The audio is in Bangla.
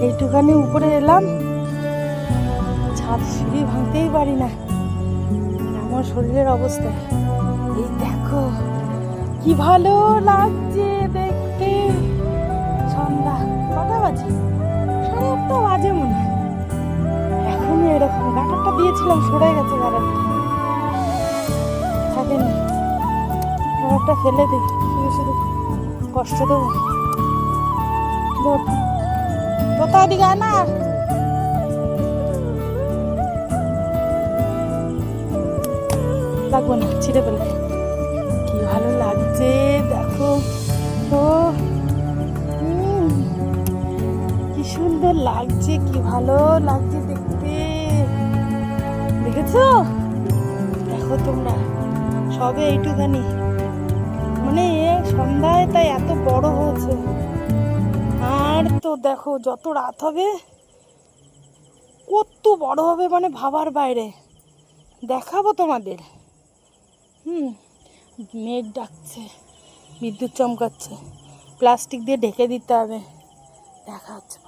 এইটুখানি উপরে এলাম, ছাদ সিঁড়ি ভাঙতেই পারি না, আমার শরীরের অবস্থা। এই দেখো কি ভালো লাগছে দেখতে। সন্ধ্যা কটা বাজে? 8:30 বাজে মনে হয়। এখনই এরকম গাটারটা দিয়েছিলাম, সরে গেছে গাটারটা, থাকেনি। গাটারটা ফেলে দিই, শুধু শুধু কষ্ট দেবো। কোথায় দিকে না লাগবো না, ছিঁড়ে ফেলে। কি ভালো লাগছে দেখো তো, কি সুন্দর লাগছে, কি ভালো লাগছে দেখতে। দেখেছো? দেখো তোমরা, সবে এইটুখানি, মানে সন্ধ্যায় তাই এত বড় হয়েছে। আর তো দেখো যত রাত হবে কত বড় হবে, মানে ভাবার বাইরে। দেখাবো তোমাদের। মেঘ ডাকছে, বিদ্যুৎ চমকাচ্ছে, প্লাস্টিক দিয়ে ঢেকে দিতে হবে। দেখা হচ্ছে।